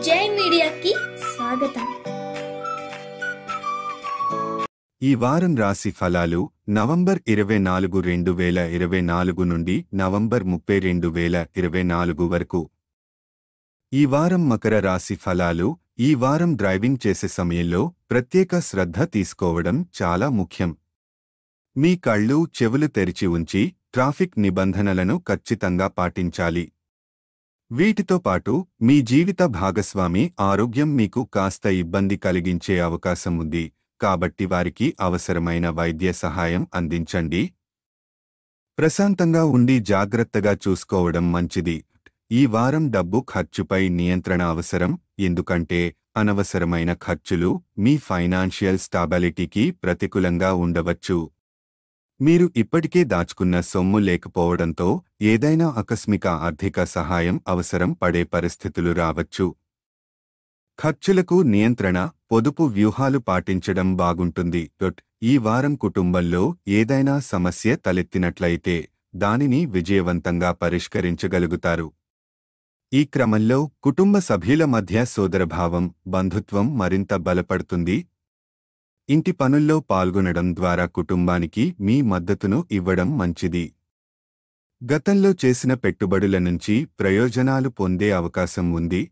జై మీడియాకి స్వాగతం. ఈ వారం రాశి ఫలాలు నవంబర్ 24, 2024 నుండి నవంబర్ 30, 2024 వరకు. ఈ వారం మకర రాశి ఫలాలు. ఈ వారం డ్రైవింగ్ చేసే సమయంలో ప్రత్యేక శ్రద్ధ తీసుకోవడం చాలా ముఖ్యం. మీ కళ్ళు చెవులు తెరిచి ఉంచి ట్రాఫిక్ నిబంధనలను ఖచ్చితంగా పాటించాలి. వీటితో పాటు మీ జీవిత భాగస్వామి ఆరోగ్యం మీకు కాస్త ఇబ్బంది కలిగించే అవకాశం ఉంది, కాబట్టి వారికి అవసరమైన వైద్య సహాయం అందించండి. ప్రశాంతంగా ఉండి జాగ్రత్తగా చూసుకోవడం మంచిది. ఈ వారం డబ్బు ఖర్చుపై నియంత్రణ అవసరం, ఎందుకంటే అనవసరమైన ఖర్చులు మీ ఫైనాన్షియల్ స్టాబిలిటీకి ప్రతికూలంగా ఉండవచ్చు. మీరు ఇప్పటికే దాచుకున్న సొమ్ము లేకపోవడంతో ఏదైనా ఆకస్మిక ఆర్థిక సహాయం అవసరం పడే పరిస్థితులు రావచ్చు. ఖర్చులకు నియంత్రణ, పొదుపు వ్యూహాలు పాటించడం బాగుంటుంది. ఈ వారం కుటుంబంలో ఏదైనా సమస్య తలెత్తినట్లయితే దానిని విజయవంతంగా పరిష్కరించగలుగుతారు. ఈ క్రమంలో కుటుంబ సభ్యుల మధ్య సోదరభావం, బంధుత్వం మరింత బలపడుతుంది. ఇంటి పనుల్లో పాల్గొనడం ద్వారా కుటుంబానికి మీ మద్దతును ఇవ్వడం మంచిది. గతంలో చేసిన పెట్టుబడుల నుంచి ప్రయోజనాలు పొందే అవకాశం ఉంది.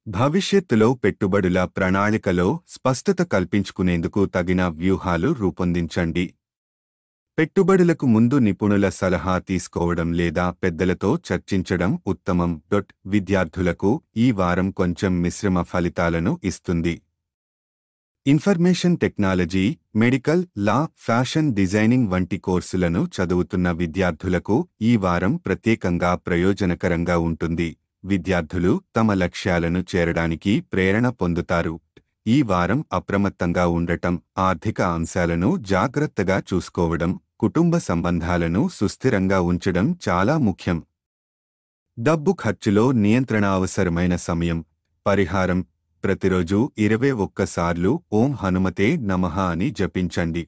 భవిష్యత్తులో పెట్టుబడుల ప్రణాళికలో స్పష్టత కల్పించుకునేందుకు తగిన వ్యూహాలు రూపొందించండి. పెట్టుబడులకు ముందు నిపుణుల సలహా తీసుకోవడం లేదా పెద్దలతో చర్చించడం ఉత్తమం. విద్యార్థులకు ఈ వారం కొంచెం మిశ్రమ ఫలితాలను ఇస్తుంది. ఇన్ఫర్మేషన్ టెక్నాలజీ, మెడికల్, లా, ఫ్యాషన్ డిజైనింగ్ వంటి కోర్సులను చదువుతున్న విద్యార్థులకు ఈ వారం ప్రత్యేకంగా ప్రయోజనకరంగా ఉంటుంది. విద్యార్థులు తమ లక్ష్యాలను చేరడానికి ప్రేరణ పొందుతారు. ఈ వారం అప్రమత్తంగా ఉండటం, ఆర్థిక అంశాలను జాగ్రత్తగా చూసుకోవడం, కుటుంబ సంబంధాలను సుస్థిరంగా ఉంచడం చాలా ముఖ్యం. డబ్బు ఖర్చులో నియంత్రణ అవసరమైన సమయం. పరిహారం: ప్రతిరోజు 21 సార్లు ఓం హనుమతే నమః అని జపించండి.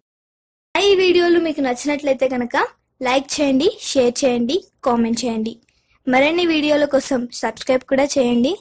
ఈ వీడియోలు మీకు నచ్చినట్లయితే కనుక లైక్ చేయండి, షేర్ చేయండి, కామెంట్ చేయండి. మరిన్ని వీడియోల కోసం సబ్స్క్రైబ్ కూడా చేయండి.